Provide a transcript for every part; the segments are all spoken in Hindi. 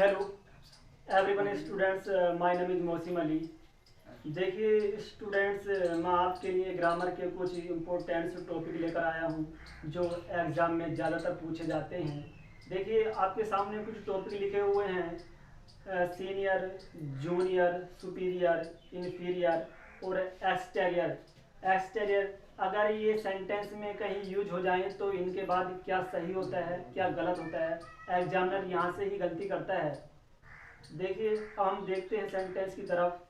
Hello everyone students, my name is Mausim Ali. देखिए स्टूडेंट्स, मैं आपके लिए ग्रामर के कुछ इम्पोर्टेंट टॉपिक लेकर आया हूँ जो एग्ज़ाम में ज़्यादातर पूछे जाते हैं। देखिए आपके सामने कुछ टॉपिक लिखे हुए हैं, सीनियर, जूनियर, सुपीरियर, इन्फीरियर और एक्सटेरियर। एक्सटेरियर अगर ये सेंटेंस में कहीं यूज हो जाए तो इनके बाद क्या सही होता है क्या गलत होता है, एग्जामिनर यहाँ से ही गलती करता है। देखिए हम देखते हैं सेंटेंस की तरफ।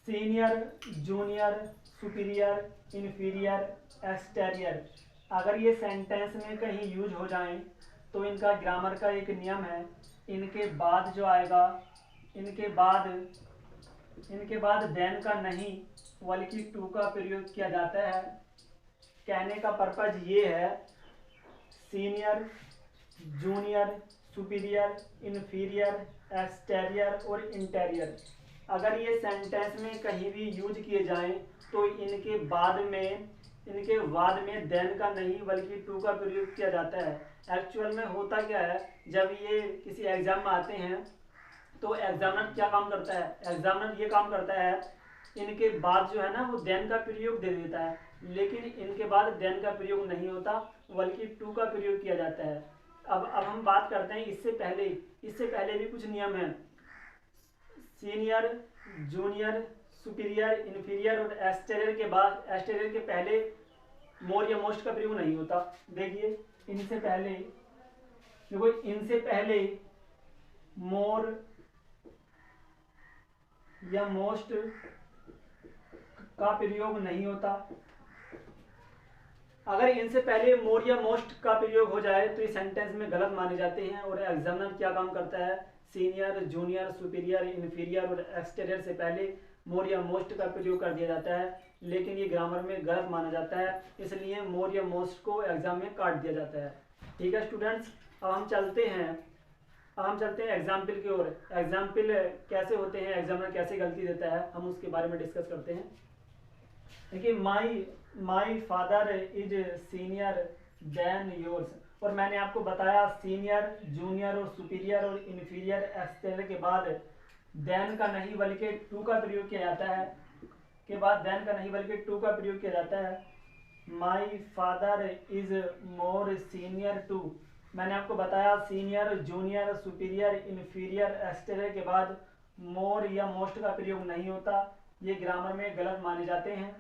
Senior, junior, superior, inferior, exterior अगर ये सेंटेंस में कहीं यूज हो जाएं तो इनका ग्रामर का एक नियम है, इनके बाद जो आएगा, इनके बाद देन का नहीं बल्कि टू का प्रयोग किया जाता है। कहने का पर्पज ये है, senior, junior, superior, inferior, exterior और इंटेरियर अगर ये सेंटेंस में कहीं भी यूज किए जाएं तो इनके बाद में देन का नहीं बल्कि टू का प्रयोग किया जाता है। एक्चुअल में होता क्या है, जब ये किसी एग्जाम में आते हैं तो एग्जामिनर क्या काम करता है, एग्जामिनर ये काम करता है इनके बाद जो है ना वो देन का प्रयोग दे देता है, लेकिन इनके बाद देन का प्रयोग नहीं होता बल्कि टू का प्रयोग किया जाता है। अब हम बात करते हैं इससे पहले भी कुछ नियम हैं। सीनियर, जूनियर, सुपीरियर, इन्फीरियर और एक्सटेरियर के बाद, एक्सटेरियर के पहले मोर या मोस्ट का प्रयोग नहीं होता। देखिए इनसे पहले मोर या मोस्ट का प्रयोग नहीं होता। अगर इनसे पहले मोर या मोस्ट का प्रयोग हो जाए तो ये सेंटेंस में गलत माने जाते हैं और एग्जामिनर क्या काम करता है, सीनियर, जूनियर, सुपीरियर, इन्फीरियर और एक्सटेरियर से पहले मोर या मोस्ट का प्रयोग कर दिया जाता है, लेकिन ये ग्रामर में गलत माना जाता है, इसलिए मोर या मोस्ट को एग्जाम में काट दिया जाता है। ठीक है स्टूडेंट्स, अब हम चलते हैं एग्जाम्पल की ओर। एग्जाम्पल कैसे होते हैं, एग्जामिनर कैसे गलती देता है, हम उसके बारे में डिस्कस करते हैं। देखिए माई father is senior then yours, और मैंने आपको बताया सीनियर, जूनियर और सुपीरियर और इन्फीरियर एक्सटेरियर के बाद देन का नहीं बल्कि टू का प्रयोग किया जाता है। My father is more senior to, मैंने आपको बताया senior, junior, superior, inferior, exterior के बाद मोर या मोस्ट का प्रयोग नहीं होता, ये ग्रामर में गलत माने जाते हैं।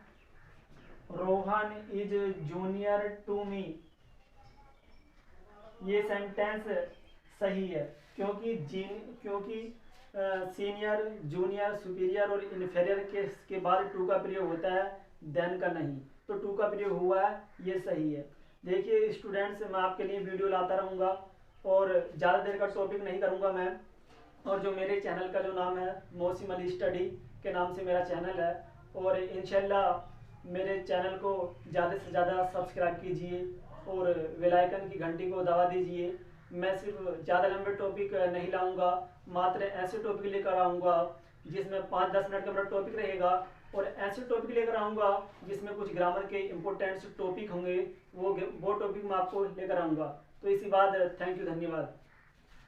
Rohan is junior to me, ये सेंटेंस सही है क्योंकि सीनियर, जूनियर, सुपीरियर और इन्फीरियर के बाद टू का प्रयोग होता है, देन का नहीं, तो टू का प्रयोग हुआ है, ये सही है। देखिए स्टूडेंट्स, मैं आपके लिए वीडियो लाता रहूँगा और ज़्यादा देर का टॉपिक नहीं करूँगा मैं, और जो मेरे चैनल का जो नाम है मौसिम अली स्टडी के नाम से मेरा चैनल है, और इंशाल्लाह मेरे चैनल को ज़्यादा से ज़्यादा सब्सक्राइब कीजिए और बेल आइकन की घंटी को दबा दीजिए। मैं सिर्फ ज़्यादा लंबे टॉपिक नहीं लाऊंगा, मात्र ऐसे टॉपिक लेकर आऊँगा जिसमें 5-10 मिनट का मेरा टॉपिक रहेगा, और ऐसे टॉपिक लेकर आऊँगा जिसमें कुछ ग्रामर के इम्पोर्टेंट टॉपिक होंगे, वो टॉपिक मैं आपको लेकर आऊँगा। तो इसी बात, थैंक यू, धन्यवाद।